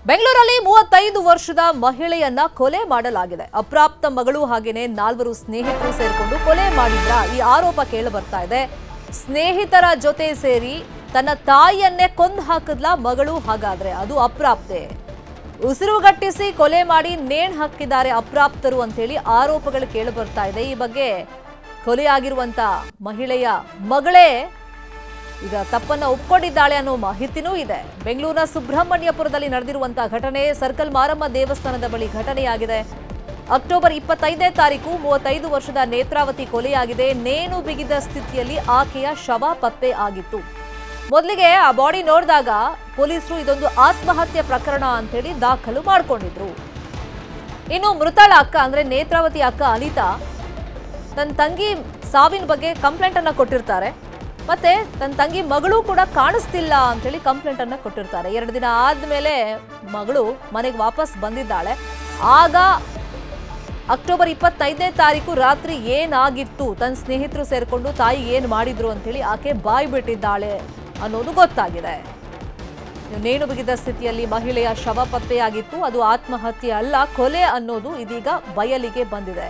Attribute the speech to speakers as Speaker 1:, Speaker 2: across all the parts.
Speaker 1: ಬೆಂಗಳೂರಲ್ಲಿ 35 ವರ್ಷದ ಮಹಿಳೆಯನ್ನ ಕೊಲೆ ಮಾಡಲಾಗಿದೆ. ಅಪ್ರಾಪ್ತ ಮಗಳು ಹಾಗೇನೆ 4 ಸ್ನೇಹಿತರು ಸೇರಿಕೊಂಡು ಕೊಲೆ ಮಾಡಿದ್ರ ಈ ಆರೋಪ ಕೇಳಿ ಬರ್ತಾ ಇದೆ. ಸ್ನೇಹಿತರ ಜೊತೆ ಸೇರಿ ತನ್ನ ತಾಯಿಯನ್ನೇ ಕೊಂದು ಹಾಕಿದ್ಲ ಮಗಳು. ಹಾಗಾದ್ರೆ ಅದು ಅಪ್ರಾಪ್ತೆ. ಉಸಿರುಗಟ್ಟಿಸಿ ಕೊಲೆ ಮಾಡಿ ನೇಣು ಹಾಕಿದ್ದಾರೆ ಅಪ್ರಾಪ್ತರು ಅಂತ ಹೇಳಿ ಆರೋಪಗಳು ಕೇಳಿ ಬರ್ತಾ ಇದೆ. ಈ ಬಗ್ಗೆ ಕೊಲೆಯಾಗಿರುವಂತ ಮಹಿಳೆಯ ಮಗಳೇ ಈಗ ತಪ್ಪನ್ನ ಒಪ್ಪಿಕೊಂಡಿದ್ದಾಳೆ ಅನ್ನೋ ಮಾಹಿತಿನೂ ಇದೆ. ಬೆಂಗಳೂರಿನ ಸುಬ್ರಹ್ಮಣ್ಯಪುರದಲ್ಲಿ ನಡೆದಿರುವಂತಹ ಘಟನೆ ಸರ್ಕಲ್ ಮಾರಮ್ಮ ದೇವಸ್ಥಾನದ ಬಳಿ ಘಟನೆಯಾಗಿದೆ. ಅಕ್ಟೋಬರ್ 25ನೇ ತಾರೀಕು 35 ವರ್ಷದ ನೇತ್ರಾವತಿ ಕೊಲೆಯಾಗಿದೆ. ನೇಣು ಬಿಗಿದ ಸ್ಥಿತಿಯಲ್ಲಿ ಆಕೆಯ ಶವ ಪತ್ತೆ ಆಗಿತ್ತು. ಮೊದಲಿಗೆ ಆ ಬಾಡಿ ನೋಡಿದಾಗ ಪೊಲೀಸರು ಇದೊಂದು ಆತ್ಮಹತ್ಯೆ ಪ್ರಕರಣ ಅಂತ ಹೇಳಿ ದಾಖಲು ಮಾಡಿಕೊಂಡಿದ್ರು. ಇನ್ನು ಮೃತಳ ಅಕ್ಕ ಅಂದ್ರೆ ನೇತ್ರಾವತಿ ಅಕ್ಕ ಅನಿತಾ ತನ್ನ ತಂಗಿ ಸಾವಿನ ಬಗ್ಗೆ ಕಂಪ್ಲೇಂಟ್ ಅನ್ನ ಕೊಟ್ಟಿರ್ತಾರೆ. ಮತ್ತೆ ತನ್ನ ತಂಗಿ ಮಗಳು ಕೂಡ ಕಾಣಿಸ್ತಿಲ್ಲ ಅಂತ ಹೇಳಿ ಕಂಪ್ಲೇಂಟ್ ಅನ್ನ ಕೊಟ್ಟಿರ್ತಾರೆ. 2 ದಿನ ಆದ್ಮೇಲೆ ಮಗಳು ಮನೆಗೆ ವಾಪಸ್ ಬಂದಿದ್ದಾಳೆ. ಆಗ ಅಕ್ಟೋಬರ್ 25ನೇ ತಾರೀಕು ರಾತ್ರಿ ಏನಾಗಿತ್ತು, ತನ್ನ ಸ್ನೇಹಿತರು ಸೇರ್ಕೊಂಡು ತಾಯಿ ಏನ್ ಮಾಡಿದ್ರು ಅಂತ ಹೇಳಿ ಆಕೆ ಬಾಯಿ ಬಿಟ್ಟಿದ್ದಾಳೆ ಅನ್ನೋದು ಗೊತ್ತಾಗಿದೆ. ನೇಣು ಬಿಗಿದ ಸ್ಥಿತಿಯಲ್ಲಿ ಮಹಿಳೆಯ ಶವ ಪತ್ತೆಯಾಗಿತ್ತು. ಅದು ಆತ್ಮಹತ್ಯೆ ಅಲ್ಲ, ಕೊಲೆ ಅನ್ನೋದು ಇದೀಗ ಬಯಲಿಗೆ ಬಂದಿದೆ.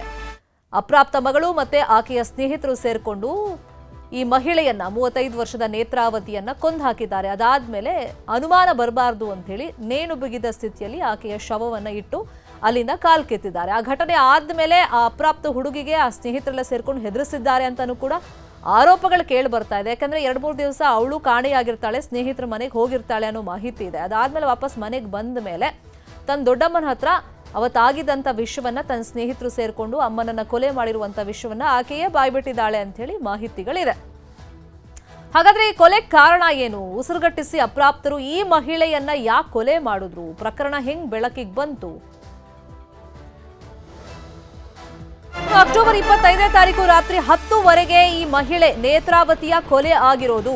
Speaker 1: ಅಪ್ರಾಪ್ತ ಮಗಳು ಮತ್ತೆ ಆಕೆಯ ಸ್ನೇಹಿತರು ಸೇರ್ಕೊಂಡು ಈ ಮಹಿಳೆಯನ್ನ 35 ವರ್ಷದ ನೇತ್ರಾವತಿಯನ್ನ ಕೊಂದು ಹಾಕಿದ್ದಾರೆ. ಅದಾದ್ಮೇಲೆ ಅನುಮಾನ ಬರಬಾರ್ದು ಅಂತ ಹೇಳಿ ನೇಣು ಬಿಗಿದ ಸ್ಥಿತಿಯಲ್ಲಿ ಆಕೆಯ ಶವವನ್ನ ಇಟ್ಟು ಅಲ್ಲಿಂದ ಕಾಲ್ ಕೆತ್ತಿದ್ದಾರೆ. ಆ ಘಟನೆ ಆದ್ಮೇಲೆ ಆ ಅಪ್ರಾಪ್ತ ಹುಡುಗಿಗೆ ಆ ಸ್ನೇಹಿತರೆಲ್ಲ ಸೇರ್ಕೊಂಡು ಹೆದರಿಸಿದ್ದಾರೆ ಅಂತಾನೂ ಕೂಡ ಆರೋಪಗಳು ಕೇಳಿ ಬರ್ತಾ ಇದೆ. ಯಾಕಂದ್ರೆ 2-3 ದಿವಸ ಅವಳು ಕಾಣೆಯಾಗಿರ್ತಾಳೆ, ಸ್ನೇಹಿತರ ಮನೆಗೆ ಹೋಗಿರ್ತಾಳೆ ಅನ್ನೋ ಮಾಹಿತಿ ಇದೆ. ಅದಾದ್ಮೇಲೆ ವಾಪಸ್ ಮನೆಗೆ ಬಂದ ಮೇಲೆ ತನ್ನ ದೊಡ್ಡಮ್ಮನ ಹತ್ರ ಅವತ್ತಾಗಿದ್ದಂಥ ವಿಷಯವನ್ನ ತನ್ನ ಸ್ನೇಹಿತರು ಸೇರ್ಕೊಂಡು ಅಮ್ಮನನ್ನ ಕೊಲೆ ಮಾಡಿರುವಂತ ವಿಷಯವನ್ನ ಆಕೆಯೇ ಬಾಯ್ಬಿಟ್ಟಿದ್ದಾಳೆ ಅಂತ ಹೇಳಿ ಮಾಹಿತಿಗಳಿದೆ. ಹಾಗಾದ್ರೆ ಈ ಕೊಲೆ ಕಾರಣ ಏನು? ಉಸಿರುಗಟ್ಟಿಸಿ ಅಪ್ರಾಪ್ತರು ಈ ಮಹಿಳೆಯನ್ನ ಯಾಕೆ ಕೊಲೆ ಮಾಡಿದ್ರು? ಪ್ರಕರಣ ಹೆಂಗ್ ಬೆಳಕಿಗೆ ಬಂತು? ಅಕ್ಟೋಬರ್ 25ನೇ ತಾರೀಕು ರಾತ್ರಿ 10:00ವರೆಗೆ ಈ ಮಹಿಳೆ ನೇತ್ರಾವತಿಯ ಕೊಲೆ ಆಗಿರೋದು.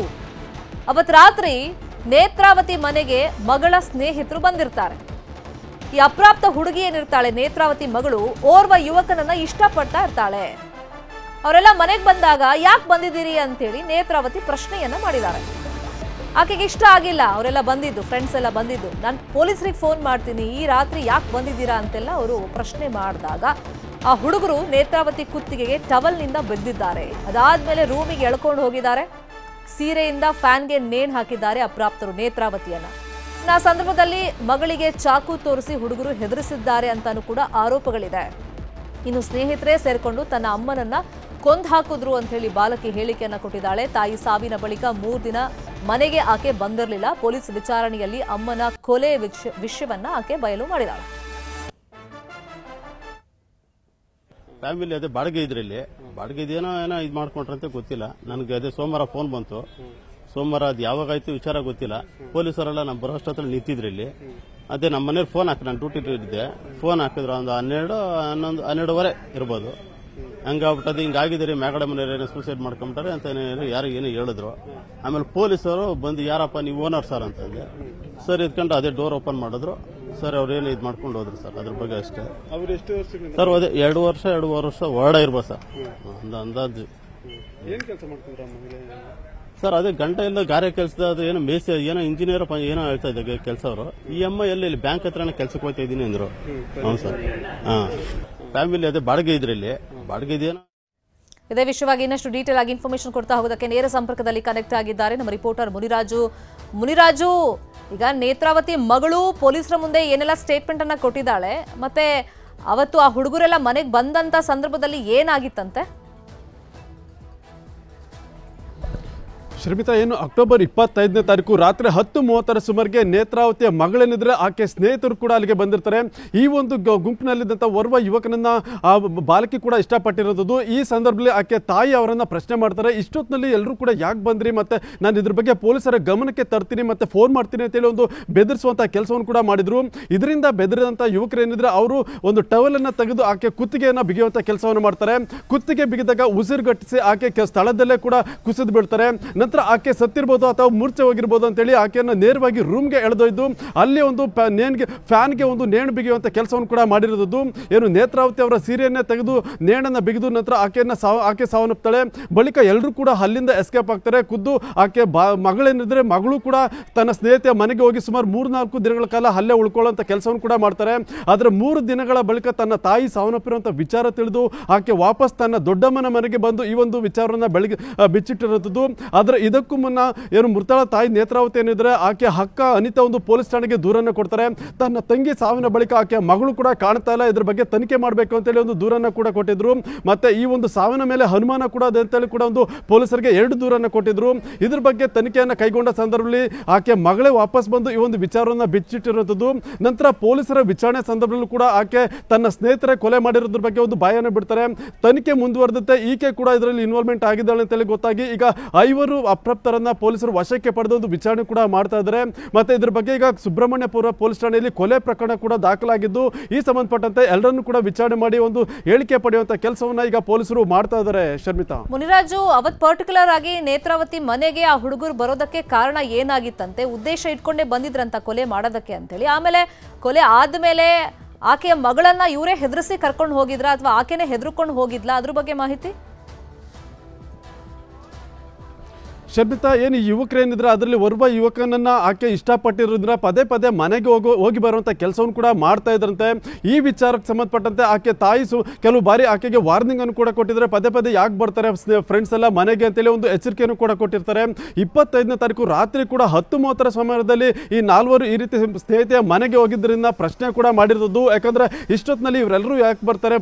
Speaker 1: ಅವತ್ ರಾತ್ರಿ ನೇತ್ರಾವತಿ ಮನೆಗೆ ಮಗಳ ಸ್ನೇಹಿತರು ಬಂದಿರ್ತಾರೆ. ಈ ಅಪ್ರಾಪ್ತ ಹುಡುಗಿ ಏನಿರ್ತಾಳೆ ನೇತ್ರಾವತಿ ಮಗಳು ಓರ್ವ ಯುವಕನನ್ನ ಇಷ್ಟಪಡ್ತಾ ಇರ್ತಾಳೆ. ಅವರೆಲ್ಲ ಮನೆಗೆ ಬಂದಾಗ ಯಾಕೆ ಬಂದಿದ್ದೀರಿ ಅಂತೇಳಿ ನೇತ್ರಾವತಿ ಪ್ರಶ್ನೆಯನ್ನ ಮಾಡಿದ್ದಾರೆ. ಆಕೆಗೆ ಇಷ್ಟ ಆಗಿಲ್ಲ. ಅವರೆಲ್ಲ ಬಂದಿದ್ದು, ಫ್ರೆಂಡ್ಸ್ ಎಲ್ಲ ಬಂದಿದ್ದು. ನಾನು ಪೊಲೀಸರಿಗೆ ಫೋನ್ ಮಾಡ್ತೀನಿ, ಈ ರಾತ್ರಿ ಯಾಕೆ ಬಂದಿದ್ದೀರಾ ಅಂತೆಲ್ಲ ಅವರು ಪ್ರಶ್ನೆ ಮಾಡಿದಾಗ ಆ ಹುಡುಗರು ನೇತ್ರಾವತಿ ಕುತ್ತಿಗೆಗೆ ಟವಲ್ನಿಂದ ಬೆದ್ದಿದ್ದಾರೆ. ಅದಾದ್ಮೇಲೆ ರೂಮಿಗೆ ಎಳ್ಕೊಂಡು ಹೋಗಿದ್ದಾರೆ. ಸೀರೆಯಿಂದ ಫ್ಯಾನ್ಗೆ ನೇಣು ಹಾಕಿದ್ದಾರೆ ಅಪ್ರಾಪ್ತರು ನೇತ್ರಾವತಿಯನ್ನ. ಆ ಸಂದರ್ಭದಲ್ಲಿ ಮಗಳಿಗೆ ಚಾಕು ತೋರಿಸಿ ಹುಡುಗರು ಹೆದರಿಸಿದ್ದಾರೆ ಅಂತಾನೂ ಕೂಡ ಆರೋಪಗಳಿದೆ. ಇನ್ನು ಸ್ನೇಹಿತರೇ ಸೇರ್ಕೊಂಡು ತನ್ನ ಅಮ್ಮನನ್ನ ಕೊಂದು ಹಾಕಿದ್ರು ಅಂತ ಹೇಳಿ ಬಾಲಕಿ ಹೇಳಿಕೆಯನ್ನ ಕೊಟ್ಟಿದ್ದಾಳೆ. ತಾಯಿ ಸಾವಿನ ಬಳಿಕ 3 ದಿನ ಮನೆಗೆ ಆಕೆ ಬಂದಿರಲಿಲ್ಲ. ಪೊಲೀಸ್ ವಿಚಾರಣೆಯಲ್ಲಿ ಅಮ್ಮನ ಕೊಲೆ ವಿಷಯವನ್ನ ಆಕೆ ಬಯಲು ಮಾಡಿದಾಳೆ.
Speaker 2: ಫ್ಯಾಮಿಲಿ ಅದೇ ಬಾಡಿಗೆ ಇದ್ರಲ್ಲಿ ಬಾಡಿಗೆ ಏನೋ ಇದು ಮಾಡ್ಕೊಂಡ್ರಂತೆ ಗೊತ್ತಿಲ್ಲ. ನನಗೆ ಅದೇ ಸೋಮವಾರ ಫೋನ್ ಬಂತು. ಸೋಮವಾರ ಅದು ಯಾವಾಗಾಯ್ತು ವಿಚಾರ ಗೊತ್ತಿಲ್ಲ. ಪೊಲೀಸರೆಲ್ಲ ನಮ್ಮ ಬರೋಷ್ಟತ್ರ ನಿಂತಿದ್ರು ಇಲ್ಲಿ. ಅದೇ ನಮ್ಮ ಮನೇಲಿ ಫೋನ್ ಹಾಕಿ, ನಾನು ಡ್ಯೂಟಿ ಇದ್ದೆ, ಫೋನ್ ಹಾಕಿದ್ರು. ಒಂದು 12:30 ಇರ್ಬೋದು. ಹಂಗಾಗ್ಬಿಟ್ಟದು ಹಿಂಗಾಗಿದ್ದೀರಿ, ಮೇಗಡೆ ಮನೆಯವ್ರು ಸೂಸೈಡ್ ಮಾಡ್ಕೊಂಬಿಟ್ಟಾರೆ ಅಂತ ಯಾರು ಏನೋ ಹೇಳಿದ್ರು. ಆಮೇಲೆ ಪೊಲೀಸರು ಬಂದು ಯಾರಪ್ಪ ನೀವು ಓನರ್ ಸರ್ ಅಂತಂದೆ. ಸರ್ ಇದ್ಕೊಂಡು ಅದೇ ಡೋರ್ ಓಪನ್ ಮಾಡಿದ್ರು. ಸರ್ ಅವ್ರೇನು ಇದು ಮಾಡ್ಕೊಂಡು ಹೋದ್ರು ಸರ್. ಅದ್ರ ಬಗ್ಗೆ ಅಷ್ಟೇ. ಸರ್ ಅದೇ 2-2.5 ವರ್ಷ ಹೊರಡ ಇರ್ಬೋದು ಸರ್. ಒಂದು ಅಂದಾಜು. ಸರ್ ಅದೇ ಗಂಟೆ ಎಲ್ಲ ಗಾರೆ ಕೆಲಸದ ಅದು ಏನೋ ಏನೋ ಇಂಜಿನಿಯರ್ ಏನೋ ಹೇಳ್ತಾ ಇದ್ದ ಕೆಲಸ ಅವರು. ಈ ಅಮ್ಮ ಇಲ್ಲಿ ಬ್ಯಾಂಕ್ ಹತ್ರನೇ ಕೆಲ್ಸಕ್ಕೆ ಹೋಗ್ತಾ ಇದ್ದೀನಿ ಅಂದ್ರು. ಹೌದು ಸರ್. ಫ್ಯಾಮಿಲಿ ಅದೇ ಬಾಡಿಗೆ ಇದ್ರಲ್ಲಿ ಬಾಡಿಗೆ ಇದೇನೋ.
Speaker 1: ಇದೇ ವಿಷಯವಾಗಿ ಇನ್ನಷ್ಟು ಡೀಟೇಲ್ ಆಗಿ ಇನ್ಫಾರ್ಮೇಶನ್ ಕೊಡ್ತಾ ಹೋಗೋದಕ್ಕೆ ನೇರ ಸಂಪರ್ಕದಲ್ಲಿ ಕನೆಕ್ಟ್ ಆಗಿದ್ದಾರೆ ನಮ್ಮ ರಿಪೋರ್ಟರ್ ಮುನಿರಾಜು. ಈಗ ನೇತ್ರಾವತಿ ಮಗಳು ಪೊಲೀಸರ ಮುಂದೆ ಏನೆಲ್ಲ ಸ್ಟೇಟ್ಮೆಂಟ್ ಅನ್ನ ಕೊಟ್ಟಿದ್ದಾಳೆ, ಮತ್ತೆ ಅವತ್ತು ಆ ಹುಡುಗರೆಲ್ಲ ಮನೆಗೆ ಬಂದಂತ ಸಂದರ್ಭದಲ್ಲಿ ಏನಾಗಿತ್ತಂತೆ?
Speaker 3: ಶ್ರೀಮಿತಾ, ಏನು ಅಕ್ಟೋಬರ್ 25ನೇ ತಾರೀಕು ರಾತ್ರಿ 10:30 ಸುಮಾರಿಗೆ ನೇತ್ರಾವತಿಯ ಮಗಳೇನಿದ್ರೆ ಆಕೆ ಸ್ನೇಹಿತರು ಕೂಡ ಅಲ್ಲಿಗೆ ಬಂದಿರ್ತಾರೆ. ಈ ಒಂದು ಗುಂಪಿನಲ್ಲಿದ್ದಂಥ ಓರ್ವ ಯುವಕನನ್ನ ಆ ಬಾಲಕಿ ಕೂಡ ಇಷ್ಟಪಟ್ಟಿರೋದು. ಈ ಸಂದರ್ಭದಲ್ಲಿ ಆಕೆ ತಾಯಿ ಅವರನ್ನ ಪ್ರಶ್ನೆ ಮಾಡ್ತಾರೆ. ಇಷ್ಟೊತ್ತಿನಲ್ಲಿ ಎಲ್ಲರೂ ಕೂಡ ಯಾಕೆ ಬಂದ್ರಿ, ಮತ್ತೆ ನಾನು ಇದ್ರ ಬಗ್ಗೆ ಪೊಲೀಸರ ಗಮನಕ್ಕೆ ತರ್ತೀನಿ ಮತ್ತೆ ಫೋನ್ ಮಾಡ್ತೀನಿ ಅಂತೇಳಿ ಒಂದು ಬೆದರಿಸುವಂಥ ಕೆಲಸವನ್ನು ಕೂಡ ಮಾಡಿದ್ರು. ಇದರಿಂದ ಬೆದರಿದಂಥ ಯುವಕರೇನಿದ್ರೆ ಅವರು ಒಂದು ಟವಲ್ ಅನ್ನ ತೆಗೆದು ಆಕೆ ಕುತ್ತಿಗೆಯನ್ನ ಬಿಗಿಯುವಂಥ ಕೆಲಸವನ್ನು ಮಾಡ್ತಾರೆ. ಕುತ್ತಿಗೆ ಬಿಗಿದಾಗ ಉಸಿರುಗಟ್ಟಿಸಿ ಆಕೆ ಸ್ಥಳದಲ್ಲೇ ಕೂಡ ಕುಸಿದು ಬೀಳ್ತಾರೆ. ನಂತರ ನಂತರ ಆಕೆ ಸತ್ತಿರ್ಬೋದು ಅಥವಾ ಮೂರ್ಛೆ ಹೋಗಿರ್ಬೋದು ಅಂತೇಳಿ ಆಕೆಯನ್ನು ನೇರವಾಗಿ ರೂಮ್ಗೆ ಎಳೆದೊಯ್ದು ಅಲ್ಲಿ ಒಂದು ಫ್ಯಾನ್ಗೆ ಒಂದು ನೇಣು ಬಿಗಿಯುವಂಥ ಕೆಲಸವನ್ನು ಕೂಡ ಮಾಡಿರೋದು. ಏನು ನೇತ್ರಾವತಿ ಅವರ ಸೀರೆಯನ್ನೇ ತೆಗೆದು ನೇಣನ್ನು ಬಿಗಿದು ನಂತರ ಆಕೆ ಸಾವನ್ನಪ್ತಾಳೆ. ಬಳಿಕ ಎಲ್ಲರೂ ಕೂಡ ಅಲ್ಲಿಂದ ಎಸ್ಕೇಪ್ ಆಗ್ತಾರೆ. ಖುದ್ದು ಆಕೆ ಮಗಳೇನಿದ್ರೆ ಮಗಳು ಕೂಡ ತನ್ನ ಸ್ನೇಹಿತೆಯ ಮನೆಗೆ ಹೋಗಿ ಸುಮಾರು 3-4 ದಿನಗಳ ಕಾಲ ಅಲ್ಲೇ ಉಳ್ಕೊಳ್ಳುವಂಥ ಕೆಲಸವನ್ನು ಕೂಡ ಮಾಡ್ತಾರೆ. ಆದರೆ 3 ದಿನಗಳ ಬಳಿಕ ತನ್ನ ತಾಯಿ ಸಾವನ್ನಪ್ಪಿರುವಂಥ ವಿಚಾರ ತಿಳಿದು ಆಕೆ ವಾಪಸ್ ತನ್ನ ದೊಡ್ಡಮ್ಮನ ಮನೆಗೆ ಬಂದು ಈ ಒಂದು ವಿಚಾರವನ್ನು ಬಿಚ್ಚಿಟ್ಟಿರುವಂಥದ್ದು. ಆದರೆ ಇದಕ್ಕೂ ಮುನ್ನ ಏನು ಮೃತಳ ತಾಯಿ ನೇತ್ರಾವತಿ ಏನಿದ್ರೆ ಆಕೆ ಅಕ್ಕ ಅನಿತಾ ಒಂದು ಪೊಲೀಸ್ ಠಾಣೆಗೆ ದೂರನ್ನು ಕೊಡ್ತಾರೆ. ತನ್ನ ತಂಗಿ ಸಾವಿನ ಬಳಿಕ ಆಕೆ ಮಗಳು ಕೂಡ ಕಾಣ್ತಾ ಇಲ್ಲ, ಇದ್ರ ಬಗ್ಗೆ ತನಿಖೆ ಮಾಡಬೇಕು ಅಂತೇಳಿ ಒಂದು ದೂರನ್ನು ಕೂಡ ಕೊಟ್ಟಿದ್ರು. ಮತ್ತೆ ಈ ಒಂದು ಸಾವಿನ ಮೇಲೆ ಅನುಮಾನ ಕೂಡ ಇದೆ ಅಂತೇಳಿ ಕೂಡ ಒಂದು ಪೊಲೀಸರಿಗೆ 2 ದೂರನ್ನು ಕೊಟ್ಟಿದ್ರು. ಇದ್ರ ಬಗ್ಗೆ ತನಿಖೆಯನ್ನು ಕೈಗೊಂಡ ಸಂದರ್ಭದಲ್ಲಿ ಆಕೆ ಮಗಳೇ ವಾಪಸ್ ಬಂದು ಈ ಒಂದು ವಿಚಾರವನ್ನು ಬಿಚ್ಚಿಟ್ಟಿರುವಂಥದ್ದು. ನಂತರ ಪೊಲೀಸರ ವಿಚಾರಣೆ ಸಂದರ್ಭದಲ್ಲೂ ಕೂಡ ಆಕೆ ತನ್ನ ಸ್ನೇಹಿತರೆ ಕೊಲೆ ಮಾಡಿರೋದ್ರ ಬಗ್ಗೆ ಒಂದು ಬಾಯನ್ನು ಬಿಡ್ತಾರೆ. ತನಿಖೆ ಮುಂದುವರೆದಂತೆ ಈಕೆ ಕೂಡ ಇದರಲ್ಲಿ ಇನ್ವಾಲ್ವ್ಮೆಂಟ್ ಆಗಿದ್ದಾಳೆ ಅಂತೇಳಿ ಗೊತ್ತಾಗಿ ಈಗ 5 ಅಪ್ರಾಪ್ತರನ್ನ ಪೊಲೀಸರು ವಶಕ್ಕೆ ಪಡೆದು ಒಂದು ವಿಚಾರಣೆ ಕೂಡ ಮಾಡ್ತಾ ಇದ್ದಾರೆ. ಮತ್ತೆ ಇದ್ರ ಬಗ್ಗೆ ಈಗ ಸುಬ್ರಹ್ಮಣ್ಯಪುರ ಪೊಲೀಸ್ ಠಾಣೆಯಲ್ಲಿ ಕೊಲೆ ಪ್ರಕರಣ ಕೂಡ ದಾಖಲಾಗಿದ್ದು ಈ ಸಂಬಂಧಪಟ್ಟಂತೆ ಎಲ್ಲರನ್ನೂ ಕೂಡ ವಿಚಾರಣೆ ಮಾಡಿ ಒಂದು ಹೇಳಿಕೆ ಪಡೆಯುವಂತ ಕೆಲಸವನ್ನ ಈಗ ಪೊಲೀಸರು ಮಾಡ್ತಾ ಇದ್ದಾರೆ. ಶರ್ಮಿತಾ,
Speaker 1: ಮುನಿರಾಜು, ಅವತ್ ಪರ್ಟಿಕ್ಯುಲರ್ ಆಗಿ ನೇತ್ರಾವತಿ ಮನೆಗೆ ಆ ಹುಡುಗರು ಬರೋದಕ್ಕೆ ಕಾರಣ ಏನಾಗಿತ್ತಂತೆ? ಉದ್ದೇಶ ಇಟ್ಕೊಂಡೇ ಬಂದಿದ್ರಂತ ಕೊಲೆ ಮಾಡೋದಕ್ಕೆ ಅಂತೇಳಿ. ಆಮೇಲೆ ಕೊಲೆ ಆದ್ಮೇಲೆ ಆಕೆಯ ಮಗಳನ್ನ ಇವರೇ ಹೆದರಿಸಿ ಕರ್ಕೊಂಡು ಹೋಗಿದ್ರಾ ಅಥವಾ ಆಕೆನೇ ಹೆದರ್ಕೊಂಡು ಹೋಗಿದ್ಲಾ? ಅದ್ರ ಬಗ್ಗೆ ಮಾಹಿತಿ.
Speaker 3: ಶರ್ಮಿತಾ, ಏನು ಯುವಕರೇನಿದ್ರೆ ಅದರಲ್ಲಿ ಓರ್ವ ಯುವಕನನ್ನ ಆಕೆ ಇಷ್ಟಪಟ್ಟಿರೋದ್ರ ಪದೇ ಪದೇ ಮನೆಗೆ ಹೋಗಿ ಬರುವಂಥ ಕೆಲಸವನ್ನು ಕೂಡ ಮಾಡ್ತಾ ಇದ್ರಂತೆ. ಈ ವಿಚಾರಕ್ಕೆ ಸಂಬಂಧಪಟ್ಟಂತೆ ಆಕೆ ತಾಯಿ ಕೆಲವು ಬಾರಿ ಆಕೆಗೆ ವಾರ್ನಿಂಗ್ ಅನ್ನು ಕೂಡ ಕೊಟ್ಟಿದ್ದಾರೆ. ಪದೇ ಪದೇ ಯಾಕೆ ಬರ್ತಾರೆ ಫ್ರೆಂಡ್ಸ್ ಎಲ್ಲ ಮನೆಗೆ ಅಂತೇಳಿ ಒಂದು ಎಚ್ಚರಿಕೆಯನ್ನು ಕೂಡ ಕೊಟ್ಟಿರ್ತಾರೆ. 25ನೇ ತಾರೀಕು ರಾತ್ರಿ ಕೂಡ 10:30 ಸಮಯದಲ್ಲಿ ಈ 4 ಈ ರೀತಿ ಸ್ನೇಹಿತೆಯ ಮನೆಗೆ ಹೋಗಿದ್ದರಿಂದ ಪ್ರಶ್ನೆ ಕೂಡ ಮಾಡಿರೋದು. ಯಾಕಂದ್ರೆ ಇಷ್ಟೊತ್ತಿನಲ್ಲಿ ಇವರೆಲ್ಲರೂ ಯಾಕೆ ಬರ್ತಾರೆ,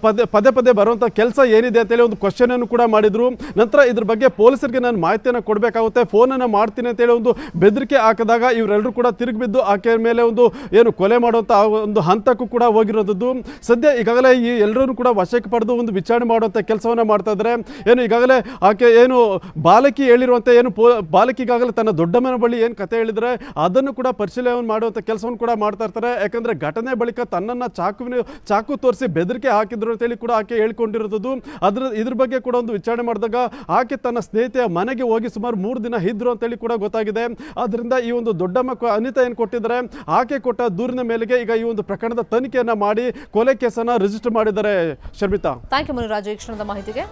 Speaker 3: ಪದೇ ಪದೇ ಬರುವಂಥ ಕೆಲಸ ಏನಿದೆ ಅಂತೇಳಿ ಒಂದು ಕ್ವಶನ್ ಅನ್ನು ಕೂಡ ಮಾಡಿದ್ರು. ನಂತರ ಇದ್ರ ಬಗ್ಗೆ ಪೊಲೀಸರಿಗೆ ನಾನು ಮಾಹಿತಿಯನ್ನು ಕೊಡಬೇಕಾಗುತ್ತೆ, ಫೋನನ್ನು ಮಾಡ್ತೀನಿ ಅಂತೇಳಿ ಒಂದು ಬೆದರಿಕೆ ಹಾಕಿದಾಗ ಇವರೆಲ್ಲರೂ ಕೂಡ ತಿರುಗಿ ಬಿದ್ದು ಆಕೆ ಮೇಲೆ ಒಂದು ಏನು ಕೊಲೆ ಮಾಡುವಂಥ ಒಂದು ಹಂತಕ್ಕೂ ಕೂಡ ಹೋಗಿರೋದು. ಸದ್ಯ ಈಗಾಗಲೇ ಈ ಎಲ್ಲರೂ ಕೂಡ ವಶಕ್ಕೆ ಪಡೆದು ಒಂದು ವಿಚಾರಣೆ ಮಾಡುವಂಥ ಕೆಲಸವನ್ನ ಮಾಡ್ತಾ ಇದ್ದಾರೆ. ಏನು ಈಗಾಗಲೇ ಆಕೆ ಏನು ಬಾಲಕಿ ಹೇಳಿರುವಂತೆ ಏನು ಬಾಲಕಿ ಈಗಾಗಲೇ ತನ್ನ ದೊಡ್ಡಮ್ಮನ ಬಳಿ ಏನು ಕತೆ ಹೇಳಿದ್ರೆ ಅದನ್ನು ಕೂಡ ಪರಿಶೀಲನೆ ಮಾಡುವಂಥ ಕೆಲಸವನ್ನು ಕೂಡ ಮಾಡ್ತಾ ಇರ್ತಾರೆ. ಯಾಕಂದ್ರೆ ಘಟನೆ ಬಳಿಕ ತನ್ನನ್ನು ಚಾಕು ತೋರಿಸಿ ಬೆದರಿಕೆ ಹಾಕಿದ್ರು ಅಂತೇಳಿ ಕೂಡ ಆಕೆ ಹೇಳ್ಕೊಂಡಿರೋದು. ಇದ್ರ ಬಗ್ಗೆ ಕೂಡ ಒಂದು ವಿಚಾರಣೆ ಮಾಡಿದಾಗ ಆಕೆ ತನ್ನ ಸ್ನೇಹಿತೆಯ ಮನೆಗೆ ಹೋಗಿ ಸುಮಾರು 3 ದಿನ ಇದ್ರು ಅಂತೇಳಿ ಕೂಡ ಗೊತ್ತಾಗಿದೆ. ಆದ್ರಿಂದ ಈ ಒಂದು ದೊಡ್ಡಮ್ಮ ಅನಿತಾ ಏನು ಕೊಟ್ಟಿದ್ದಾರೆ, ಆಕೆ ಕೊಟ್ಟ ದೂರಿನ ಮೇಲೆಗೆ ಈಗ ಈ ಒಂದು ಪ್ರಕರಣದ ತನಿಖೆಯನ್ನ ಮಾಡಿ ಕೊಲೆ ಕೇಸನ್ನ ರಿಜಿಸ್ಟರ್ ಮಾಡಿದ್ದಾರೆ. ಶರ್ಮಿತಾ,
Speaker 1: ಥ್ಯಾಂಕ್ ಯು ಮುನಿರಾಜು ಈ ಕ್ಷಣದ ಮಾಹಿತಿಗೆ.